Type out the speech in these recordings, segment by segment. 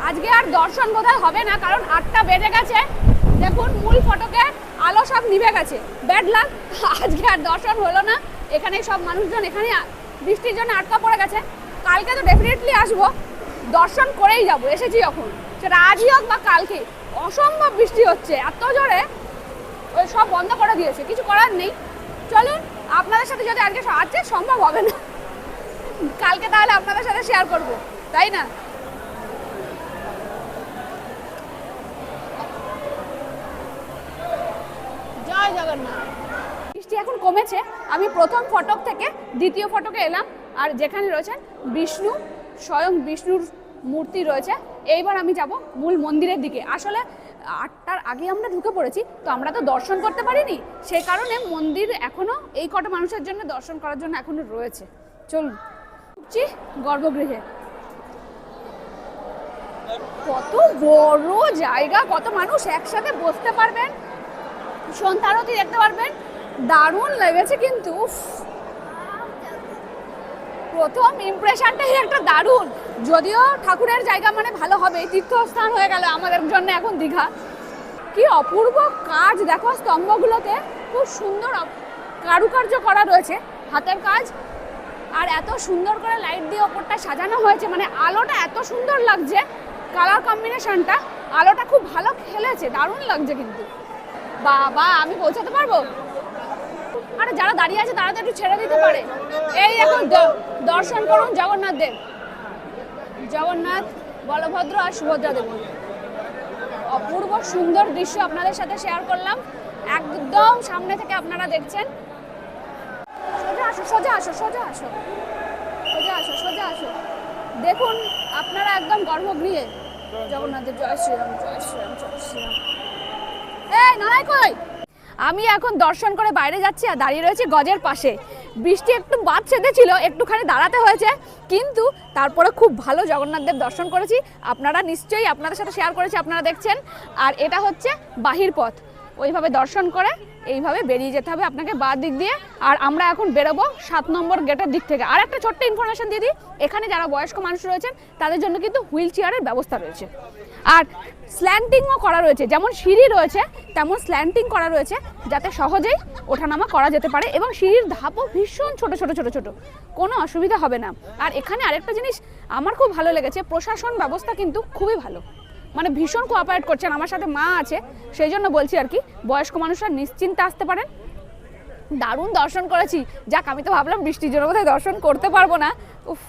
আজকে আর দর্শন বোধহয় হবে না, কারণ 8টা বেজে গেছে। দেখুন মূল ফটকে আলো সব নিভে গেছে, ব্যাড লাক। আজকে আর দর্শন হলো না। এখানে সব মানুষজন এখানে বৃষ্টির জন্য আটকা পড়ে গেছে। কালকে তো ডেফিনেটলি আসবো, দর্শন করেই যাব। এসেছি যখন, সেটা আজই হোক বা কালকে। অসম্ভব বৃষ্টি হচ্ছে এত জোরে, ওই সব বন্ধ করে দিয়েছে, কিছু করার নেই। চলুন আপনাদের সাথে যদি আজকে সম্ভব হবে না, কালকে তাহলে আপনাদের সাথে শেয়ার করব, তাই না? জয় জগন্নাথ। বৃষ্টি এখন কমেছে। আমি প্রথম ফটক থেকে দ্বিতীয় ফটকে এলাম, আর যেখানে রয়েছেন বিষ্ণু, স্বয়ং বিষ্ণুর মূর্তি রয়েছে। এইবার আমি যাব মূল মন্দিরের দিকে। আসলে 8টার আগে আমরা ঢুকে পড়েছি, তো আমরা তো দর্শন করতে পারিনি। সেই কারণে মন্দির এখনো এই কটা মানুষের জন্য দর্শন করার জন্য এখনো রয়েছে। চলুন ঢুকছি গর্ভগৃহে। কত বড় জায়গা, কত মানুষ একসাথে বসতে পারবেন, সন্ধ্যা আরতি দেখতে পারবেন। দারুণ লেগেছে কিন্তু। প্রথম ইমপ্রেশনটাই একটা দারুণ। যদিও ঠাকুরের জায়গা মানে ভালো হবে, তীর্থস্থান হয়ে গেল আমাদের জন্য এখন দীঘা। কি অপূর্ব কাজ দেখো, স্তম্ভগুলোতে খুব সুন্দর কারুকার্য করা রয়েছে, হাতের কাজ। আর এত সুন্দর করে লাইট দিয়ে ওপরটা সাজানো হয়েছে, মানে আলোটা এত সুন্দর লাগছে, কালার কম্বিনেশনটা, আলোটা খুব ভালো খেলেছে, দারুণ লাগছে কিন্তু। বাবা, আমি পৌঁছাতে পারবো? আরে যারা দাঁড়িয়ে আছে তারা তো একটু ছেড়ে দিতে পারে। এই এখন দর্শন করুন জগন্নাথ দেব, জগন্নাথ, বলভদ্র আর সুভদ্রা দেব। অপূর্ব সুন্দর দৃশ্য আপনাদের সাথে শেয়ার করলাম, একদম সামনে থেকে আপনারা দেখছেন। সোজা আসো, সোজা আসো, সোজা আসো, সোজা আসো, সোজা আসো। দেখুন আপনারা একদম গর্ভগৃহে। জগন্নাথের জয় শ্রীরাম, জয় শ্রীরাম, জয় শ্রীরাম। এই নারাই কই? আমি এখন দর্শন করে বাইরে যাচ্ছি, আর দাঁড়িয়ে রয়েছি গজের পাশে। বৃষ্টি একটু বাদ ছেড়েছিল, একটুখানি দাঁড়াতে হয়েছে, কিন্তু তারপরে খুব ভালো জগন্নাথ দেব দর্শন করেছি। আপনারা নিশ্চয়ই, আপনাদের সাথে শেয়ার করেছি, আপনারা দেখছেন। আর এটা হচ্ছে বাহির পথ, ওইভাবে দর্শন করে এইভাবে বেরিয়ে যেতে হবে আপনাকে বাঁ দিক দিয়ে। আর আমরা এখন বেরোবো 7 নম্বর গেটের দিক থেকে। আর একটা ছোট্ট ইনফরমেশন দিয়ে দিই, এখানে যারা বয়স্ক মানুষ রয়েছেন তাদের জন্য কিন্তু হুইল চেয়ারের ব্যবস্থা রয়েছে। আর স্ল্যান্টিংও করা রয়েছে, যেমন সিঁড়ি রয়েছে তেমন স্ল্যান্টিং করা রয়েছে, যাতে সহজেই ওঠানামা করা যেতে পারে। এবং সিঁড়ির ধাপও ভীষণ ছোট ছোট ছোট ছোট, কোনো অসুবিধা হবে না। আর এখানে আরেকটা জিনিস আমার খুব ভালো লেগেছে, প্রশাসন ব্যবস্থা কিন্তু খুবই ভালো, মানে ভীষণ কোঅপারেট করছেন। আমার সাথে মা আছে, সেই জন্য বলছি আর কি, বয়স্ক মানুষরা নিশ্চিন্তে আসতে পারেন। দারুণ দর্শন করেছি। যাক, আমি তো ভাবলাম বৃষ্টির জন্য বোধহয় দর্শন করতে পারবো না। উফ,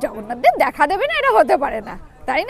জগন্নাথ দেব দেখা দেবে না, এটা হতে পারে না।